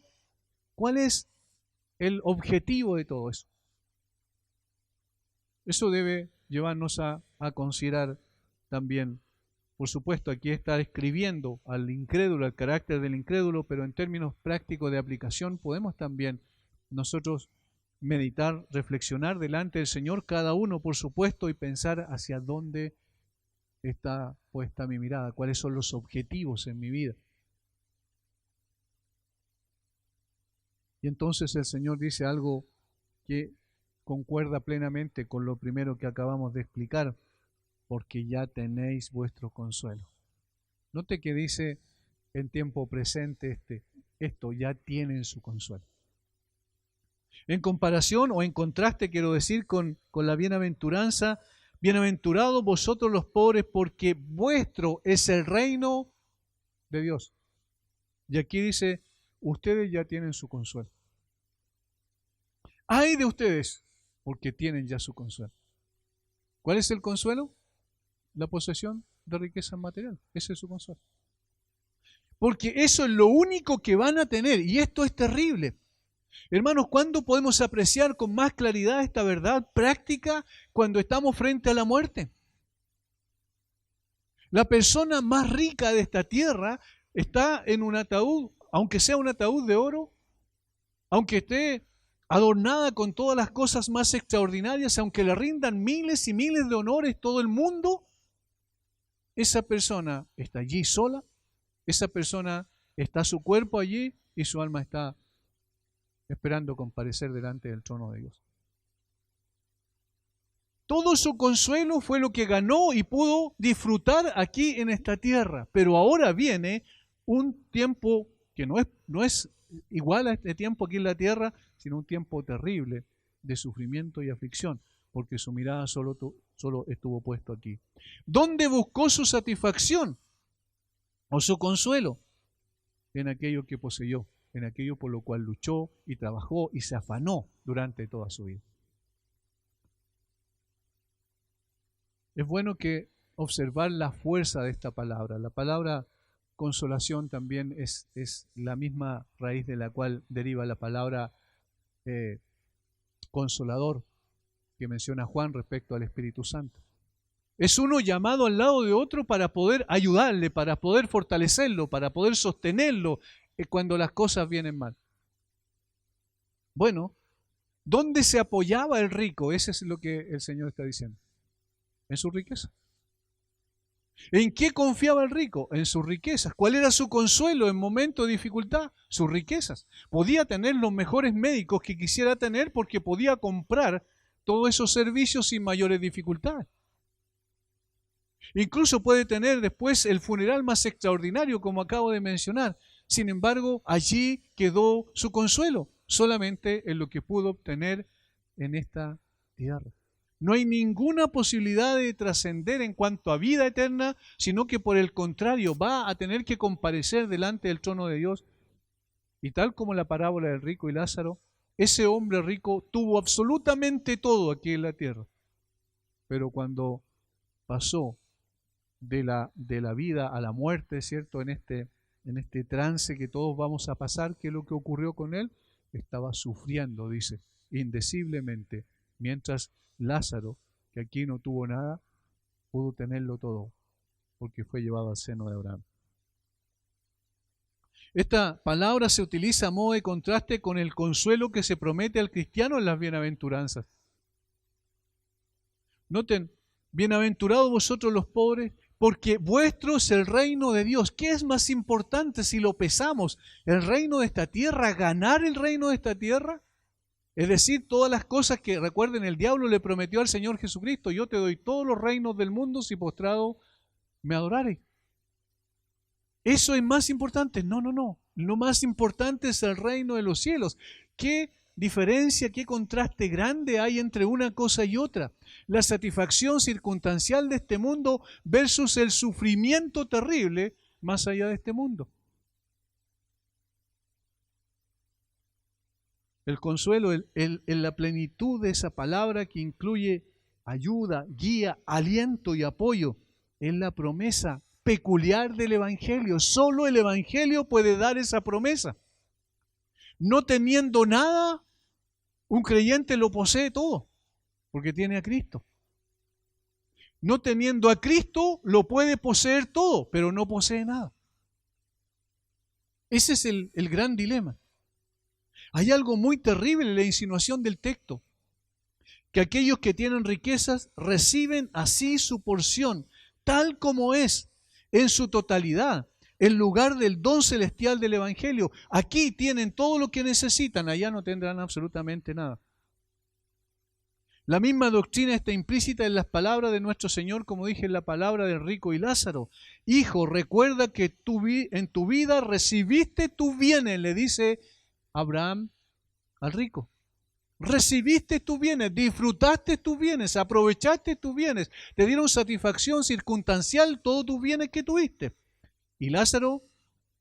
cuál es el objetivo de todo eso. Eso debe llevarnos a considerar también. Por supuesto, aquí está escribiendo al incrédulo, al carácter del incrédulo, pero en términos prácticos de aplicación podemos también nosotros meditar, reflexionar delante del Señor, cada uno por supuesto, y pensar hacia dónde está puesta mi mirada, cuáles son los objetivos en mi vida. Y entonces el Señor dice algo que concuerda plenamente con lo primero que acabamos de explicar, porque ya tenéis vuestro consuelo. Note que dice en tiempo presente esto, ya tienen su consuelo. En comparación o en contraste, quiero decir, con la bienaventuranza, bienaventurados vosotros los pobres, porque vuestro es el reino de Dios. Y aquí dice, ustedes ya tienen su consuelo. ¡Ay de ustedes! Porque tienen ya su consuelo. ¿Cuál es el consuelo? La posesión de riqueza material. Ese es su consuelo. Porque eso es lo único que van a tener. Y esto es terrible. Hermanos, ¿cuándo podemos apreciar con más claridad esta verdad práctica? Cuando estamos frente a la muerte. La persona más rica de esta tierra está en un ataúd, aunque sea un ataúd de oro, aunque esté adornada con todas las cosas más extraordinarias, aunque le rindan miles y miles de honores todo el mundo, esa persona está allí sola, esa persona está su cuerpo allí y su alma está esperando comparecer delante del trono de Dios. Todo su consuelo fue lo que ganó y pudo disfrutar aquí en esta tierra, pero ahora viene un tiempo que no es igual a este tiempo aquí en la tierra, sino un tiempo terrible de sufrimiento y aflicción, porque su mirada solo estuvo puesto aquí. ¿Dónde buscó su satisfacción o su consuelo? En aquello que poseyó, en aquello por lo cual luchó y trabajó y se afanó durante toda su vida. Es bueno que observar la fuerza de esta palabra. La palabra consolación también es la misma raíz de la cual deriva la palabra consolador que menciona Juan respecto al Espíritu Santo. Es uno llamado al lado de otro para poder ayudarle, para poder fortalecerlo, para poder sostenerlo cuando las cosas vienen mal. Bueno, ¿dónde se apoyaba el rico? Ese es lo que el Señor está diciendo. En su riqueza. ¿En qué confiaba el rico? En sus riquezas. ¿Cuál era su consuelo en momentos de dificultad? Sus riquezas. Podía tener los mejores médicos que quisiera tener porque podía comprar todos esos servicios sin mayores dificultades. Incluso puede tener después el funeral más extraordinario, como acabo de mencionar. Sin embargo, allí quedó su consuelo, solamente en lo que pudo obtener en esta tierra. No hay ninguna posibilidad de trascender en cuanto a vida eterna, sino que por el contrario va a tener que comparecer delante del trono de Dios. Y tal como la parábola del rico y Lázaro, ese hombre rico tuvo absolutamente todo aquí en la tierra. Pero cuando pasó de la vida a la muerte, ¿cierto? En este trance que todos vamos a pasar, ¿qué es lo que ocurrió con él? Estaba sufriendo, dice, indeciblemente, mientras Lázaro, que aquí no tuvo nada, pudo tenerlo todo, porque fue llevado al seno de Abraham. Esta palabra se utiliza a modo de contraste con el consuelo que se promete al cristiano en las bienaventuranzas. Noten, bienaventurados vosotros los pobres, porque vuestro es el reino de Dios. ¿Qué es más importante si lo pesamos? ¿El reino de esta tierra? ¿Ganar el reino de esta tierra? Es decir, todas las cosas que, recuerden, el diablo le prometió al Señor Jesucristo: yo te doy todos los reinos del mundo si postrado me adorares. ¿Eso es más importante? No, no, no. Lo más importante es el reino de los cielos. ¿Qué diferencia, qué contraste grande hay entre una cosa y otra? La satisfacción circunstancial de este mundo versus el sufrimiento terrible más allá de este mundo. El consuelo en la plenitud de esa palabra que incluye ayuda, guía, aliento y apoyo es la promesa peculiar del Evangelio. Solo el Evangelio puede dar esa promesa. No teniendo nada, un creyente lo posee todo, porque tiene a Cristo. No teniendo a Cristo, lo puede poseer todo, pero no posee nada. Ese es el gran dilema. Hay algo muy terrible en la insinuación del texto, que aquellos que tienen riquezas reciben así su porción, tal como es, en su totalidad, en lugar del don celestial del Evangelio. Aquí tienen todo lo que necesitan, allá no tendrán absolutamente nada. La misma doctrina está implícita en las palabras de nuestro Señor, como dije en la palabra del rico y Lázaro. Hijo, recuerda que en tu vida recibiste tus bienes, le dice Abraham al rico. Recibiste tus bienes, disfrutaste tus bienes, aprovechaste tus bienes, te dieron satisfacción circunstancial todos tus bienes que tuviste. Y Lázaro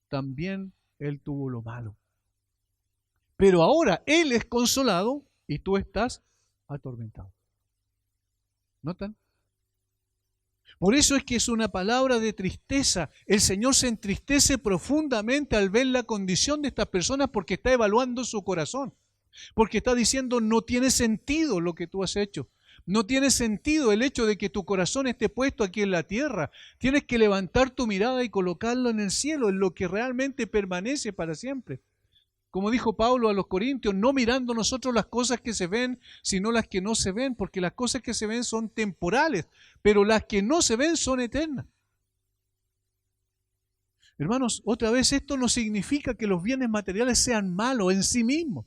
también, él tuvo lo malo. Pero ahora él es consolado y tú estás atormentado. ¿Notan? Por eso es que es una palabra de tristeza. El Señor se entristece profundamente al ver la condición de estas personas porque está evaluando su corazón. Porque está diciendo, no tiene sentido lo que tú has hecho. No tiene sentido el hecho de que tu corazón esté puesto aquí en la tierra. Tienes que levantar tu mirada y colocarlo en el cielo, en lo que realmente permanece para siempre. Como dijo Pablo a los Corintios, no mirando nosotros las cosas que se ven, sino las que no se ven, porque las cosas que se ven son temporales, pero las que no se ven son eternas. Hermanos, otra vez, esto no significa que los bienes materiales sean malos en sí mismos.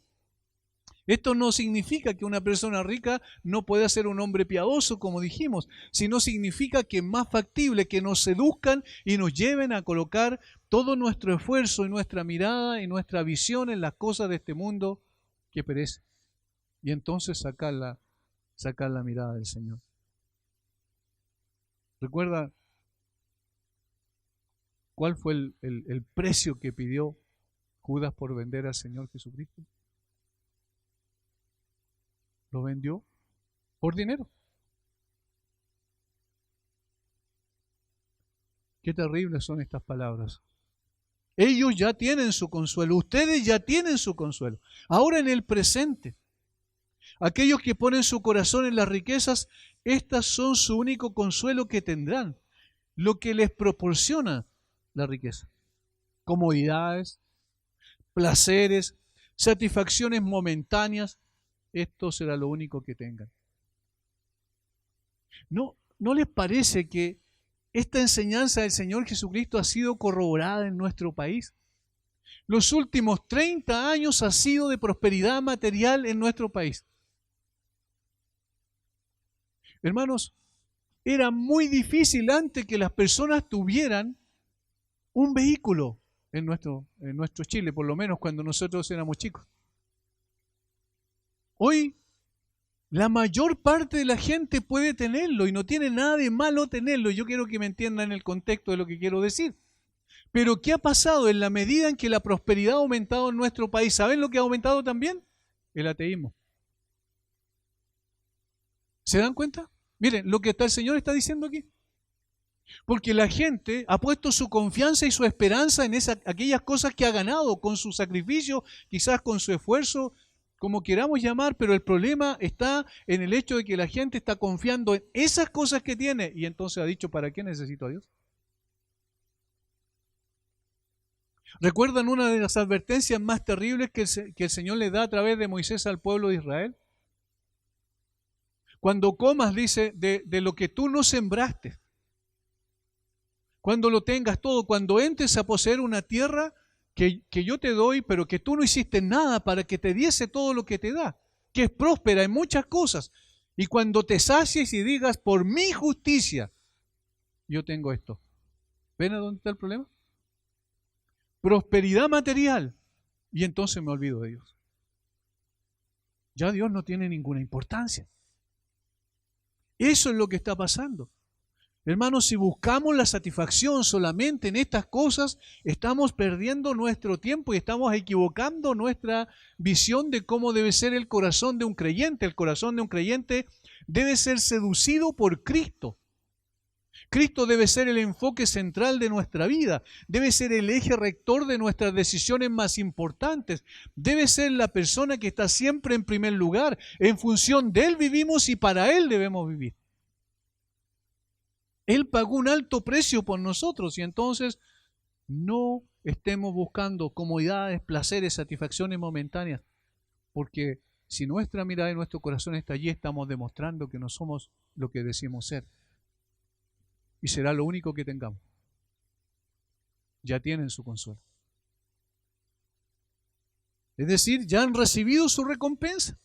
Esto no significa que una persona rica no pueda ser un hombre piadoso, como dijimos, sino significa que es más factible que nos seduzcan y nos lleven a colocar todo nuestro esfuerzo y nuestra mirada y nuestra visión en las cosas de este mundo que perece. Y entonces sacar la mirada del Señor. ¿Recuerda cuál fue el precio que pidió Judas por vender al Señor Jesucristo? Lo vendió por dinero. Qué terribles son estas palabras. Ellos ya tienen su consuelo, ustedes ya tienen su consuelo. Ahora en el presente, aquellos que ponen su corazón en las riquezas, estas son su único consuelo que tendrán, lo que les proporciona la riqueza. Comodidades, placeres, satisfacciones momentáneas, esto será lo único que tengan. ¿No les parece que esta enseñanza del Señor Jesucristo ha sido corroborada en nuestro país? Los últimos 30 años ha sido de prosperidad material en nuestro país. Hermanos, era muy difícil antes que las personas tuvieran un vehículo en nuestro Chile, por lo menos cuando nosotros éramos chicos. Hoy, la mayor parte de la gente puede tenerlo y no tiene nada de malo tenerlo. Yo quiero que me entiendan el contexto de lo que quiero decir. Pero ¿qué ha pasado en la medida en que la prosperidad ha aumentado en nuestro país? ¿Saben lo que ha aumentado también? El ateísmo. ¿Se dan cuenta? Miren, lo que el Señor está diciendo aquí. Porque la gente ha puesto su confianza y su esperanza en aquellas cosas que ha ganado con su sacrificio, quizás con su esfuerzo, como queramos llamar, pero el problema está en el hecho de que la gente está confiando en esas cosas que tiene y entonces ha dicho, ¿para qué necesito a Dios? ¿Recuerdan una de las advertencias más terribles que el Señor le da a través de Moisés al pueblo de Israel? Cuando comas, dice, de lo que tú no sembraste, cuando lo tengas todo, cuando entres a poseer una tierra que yo te doy, pero que tú no hiciste nada para que te diese todo lo que te da, que es próspera en muchas cosas, y cuando te sacies y digas, por mi justicia, yo tengo esto. ¿Ven a dónde está el problema? Prosperidad material, y entonces me olvido de Dios. Ya Dios no tiene ninguna importancia. Eso es lo que está pasando. Hermanos, si buscamos la satisfacción solamente en estas cosas, estamos perdiendo nuestro tiempo y estamos equivocando nuestra visión de cómo debe ser el corazón de un creyente. El corazón de un creyente debe ser seducido por Cristo. Cristo debe ser el enfoque central de nuestra vida, debe ser el eje rector de nuestras decisiones más importantes, debe ser la persona que está siempre en primer lugar. En función de Él vivimos y para Él debemos vivir. Él pagó un alto precio por nosotros y entonces no estemos buscando comodidades, placeres, satisfacciones momentáneas, porque si nuestra mirada y nuestro corazón está allí, estamos demostrando que no somos lo que decimos ser. Y será lo único que tengamos. Ya tienen su consuelo. Es decir, ya han recibido su recompensa.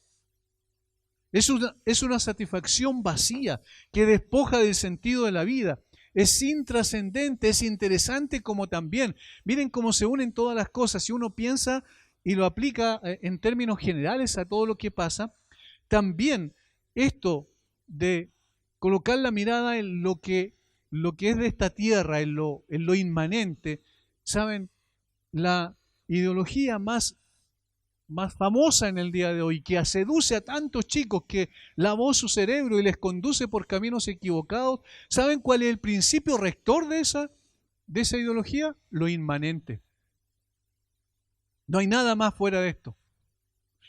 Es una satisfacción vacía que despoja del sentido de la vida. Es intrascendente, es interesante como también. Miren cómo se unen todas las cosas. Si uno piensa y lo aplica en términos generales a todo lo que pasa, también esto de colocar la mirada en lo que es de esta tierra, en lo inmanente. ¿Saben? La ideología más famosa en el día de hoy, que seduce a tantos chicos, que lavó su cerebro y les conduce por caminos equivocados. ¿Saben cuál es el principio rector de esa ideología? Lo inmanente. No hay nada más fuera de esto.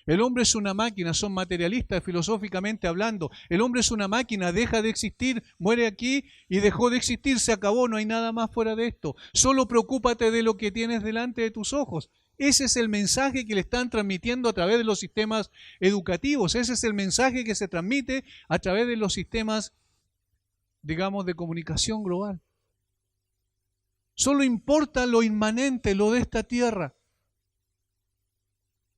El hombre es una máquina, son materialistas filosóficamente hablando. El hombre es una máquina, deja de existir, muere aquí y dejó de existir, se acabó, no hay nada más fuera de esto. Solo preocúpate de lo que tienes delante de tus ojos. Ese es el mensaje que le están transmitiendo a través de los sistemas educativos. Ese es el mensaje que se transmite a través de los sistemas, digamos, de comunicación global. Solo importa lo inmanente, lo de esta tierra.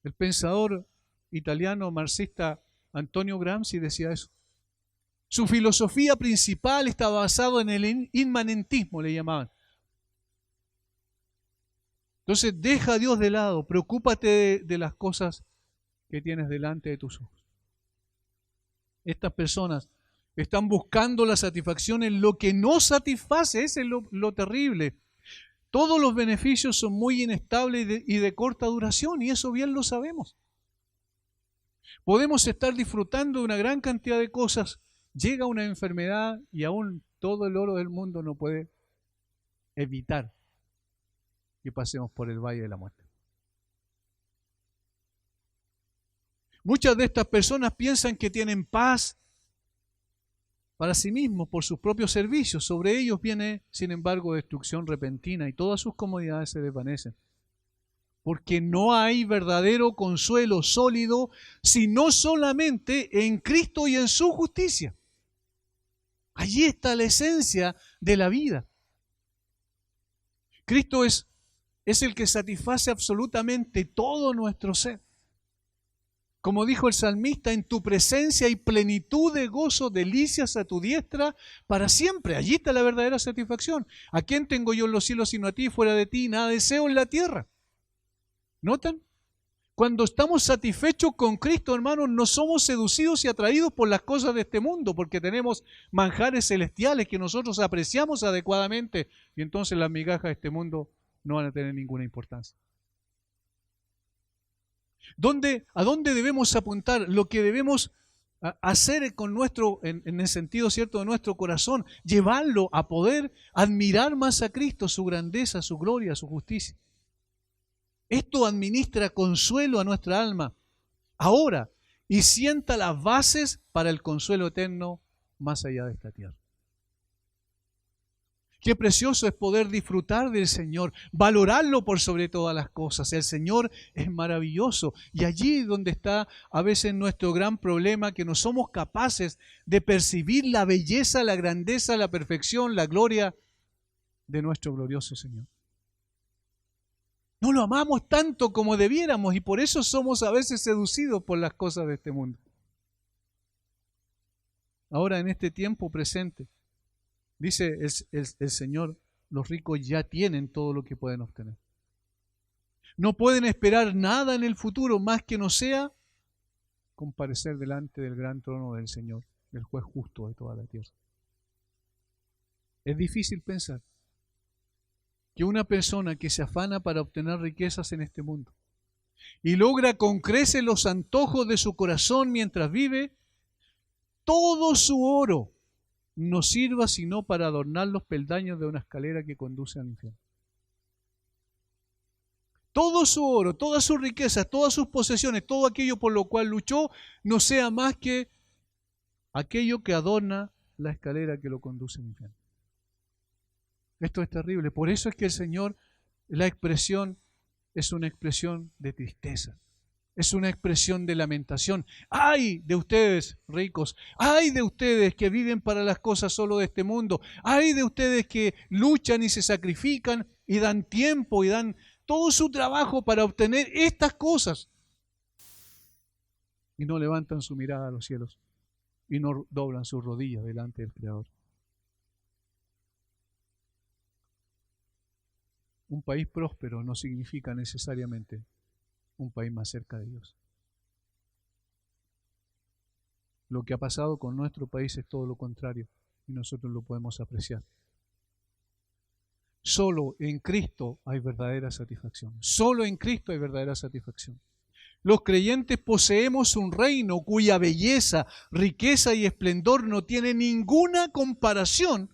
El pensador italiano marxista Antonio Gramsci decía eso. Su filosofía principal está basada en el inmanentismo, le llamaban. Entonces deja a Dios de lado, preocúpate de las cosas que tienes delante de tus ojos. Estas personas están buscando la satisfacción en lo que no satisface, ese es lo terrible. Todos los beneficios son muy inestables y de corta duración, y eso bien lo sabemos. Podemos estar disfrutando de una gran cantidad de cosas, llega una enfermedad y aún todo el oro del mundo no puede evitar que pasemos por el valle de la muerte. Muchas de estas personas piensan que tienen paz para sí mismos por sus propios servicios. Sobre ellos viene, sin embargo, destrucción repentina y todas sus comodidades se desvanecen. Porque no hay verdadero consuelo sólido, sino solamente en Cristo y en su justicia. Allí está la esencia de la vida. Cristo es el que satisface absolutamente todo nuestro ser. Como dijo el salmista, en tu presencia hay plenitud de gozo, delicias a tu diestra para siempre. Allí está la verdadera satisfacción. ¿A quién tengo yo en los cielos sino a ti? Fuera de ti nada deseo en la tierra. ¿Notan? Cuando estamos satisfechos con Cristo, hermanos, no somos seducidos y atraídos por las cosas de este mundo, porque tenemos manjares celestiales que nosotros apreciamos adecuadamente, y entonces las migajas de este mundo no van a tener ninguna importancia. ¿A dónde debemos apuntar? Lo que debemos hacer con en el sentido cierto de nuestro corazón, llevarlo a poder admirar más a Cristo, su grandeza, su gloria, su justicia. Esto administra consuelo a nuestra alma ahora y sienta las bases para el consuelo eterno más allá de esta tierra. Qué precioso es poder disfrutar del Señor, valorarlo por sobre todas las cosas. El Señor es maravilloso. Y allí donde está a veces nuestro gran problema, que no somos capaces de percibir la belleza, la grandeza, la perfección, la gloria de nuestro glorioso Señor. No lo amamos tanto como debiéramos y por eso somos a veces seducidos por las cosas de este mundo. Ahora en este tiempo presente, dice el Señor, los ricos ya tienen todo lo que pueden obtener. No pueden esperar nada en el futuro más que no sea comparecer delante del gran trono del Señor, del juez justo de toda la tierra. Es difícil pensar que una persona que se afana para obtener riquezas en este mundo y logra con creces los antojos de su corazón mientras vive, todo su oro no sirva sino para adornar los peldaños de una escalera que conduce al infierno. Todo su oro, todas sus riquezas, todas sus posesiones, todo aquello por lo cual luchó, no sea más que aquello que adorna la escalera que lo conduce al infierno. Esto es terrible. Por eso es que el Señor, la expresión es una expresión de tristeza. Es una expresión de lamentación. ¡Ay de ustedes, ricos! ¡Ay de ustedes que viven para las cosas solo de este mundo! ¡Ay de ustedes que luchan y se sacrifican y dan tiempo y dan todo su trabajo para obtener estas cosas! Y no levantan su mirada a los cielos y no doblan sus rodillas delante del Creador. Un país próspero no significa necesariamente un país más cerca de Dios. Lo que ha pasado con nuestro país es todo lo contrario y nosotros lo podemos apreciar. Solo en Cristo hay verdadera satisfacción. Solo en Cristo hay verdadera satisfacción. Los creyentes poseemos un reino cuya belleza, riqueza y esplendor no tiene ninguna comparación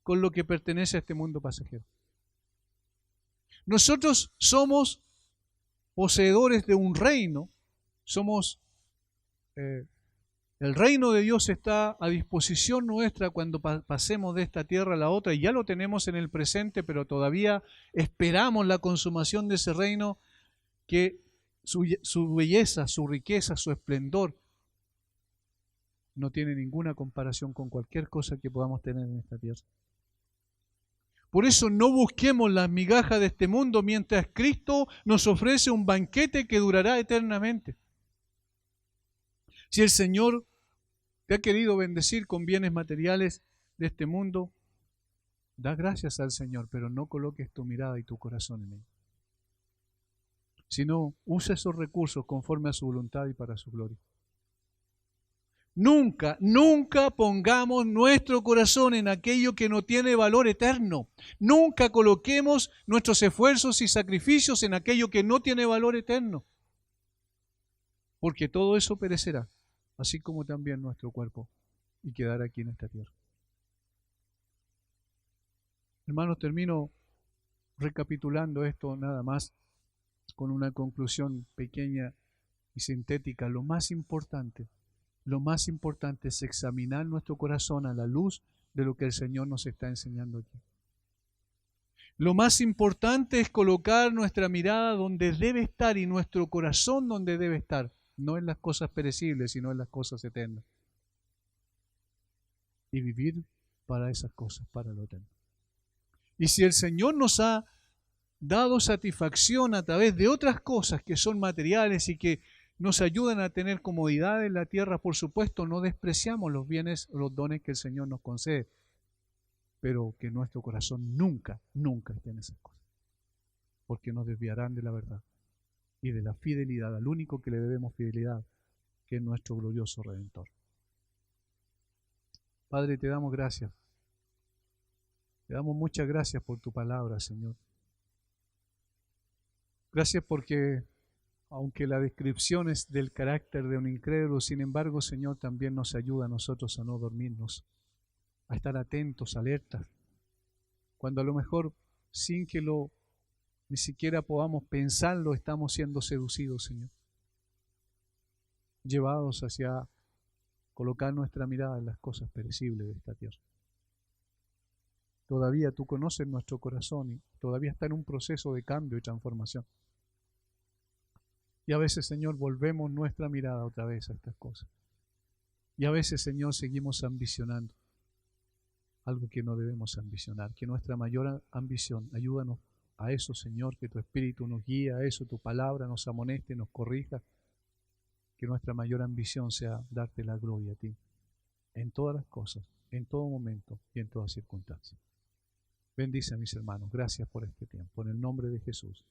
con lo que pertenece a este mundo pasajero. Nosotros somos poseedores de un reino, el reino de Dios está a disposición nuestra cuando pasemos de esta tierra a la otra, y ya lo tenemos en el presente, pero todavía esperamos la consumación de ese reino, que su belleza, su riqueza, su esplendor no tiene ninguna comparación con cualquier cosa que podamos tener en esta tierra. Por eso no busquemos las migajas de este mundo mientras Cristo nos ofrece un banquete que durará eternamente. Si el Señor te ha querido bendecir con bienes materiales de este mundo, da gracias al Señor, pero no coloques tu mirada y tu corazón en él. Sino, usa esos recursos conforme a su voluntad y para su gloria. Nunca, nunca pongamos nuestro corazón en aquello que no tiene valor eterno. Nunca coloquemos nuestros esfuerzos y sacrificios en aquello que no tiene valor eterno. Porque todo eso perecerá, así como también nuestro cuerpo, y quedará aquí en esta tierra. Hermanos, termino recapitulando esto nada más con una conclusión pequeña y sintética. Lo más importante es examinar nuestro corazón a la luz de lo que el Señor nos está enseñando aquí. Lo más importante es colocar nuestra mirada donde debe estar y nuestro corazón donde debe estar, no en las cosas perecibles, sino en las cosas eternas. Y vivir para esas cosas, para lo eterno. Y si el Señor nos ha dado satisfacción a través de otras cosas que son materiales y que nos ayudan a tener comodidad en la tierra, por supuesto, no despreciamos los bienes o los dones que el Señor nos concede, pero que nuestro corazón nunca, nunca esté en esas cosas, porque nos desviarán de la verdad y de la fidelidad al único que le debemos fidelidad, que es nuestro glorioso Redentor. Padre, te damos gracias. Te damos muchas gracias por tu palabra, Señor. Gracias porque aunque la descripción es del carácter de un incrédulo, sin embargo, Señor, también nos ayuda a nosotros a no dormirnos, a estar atentos, alertas, cuando a lo mejor sin que ni siquiera podamos pensarlo, estamos siendo seducidos, Señor, llevados hacia colocar nuestra mirada en las cosas perecibles de esta tierra. Todavía tú conoces nuestro corazón y todavía está en un proceso de cambio y transformación. Y a veces, Señor, volvemos nuestra mirada otra vez a estas cosas. Y a veces, Señor, seguimos ambicionando algo que no debemos ambicionar. Que nuestra mayor ambición, ayúdanos a eso, Señor, que tu Espíritu nos guíe a eso, tu palabra nos amoneste, nos corrija. Que nuestra mayor ambición sea darte la gloria a ti, en todas las cosas, en todo momento y en todas circunstancias. Bendice a mis hermanos. Gracias por este tiempo. En el nombre de Jesús.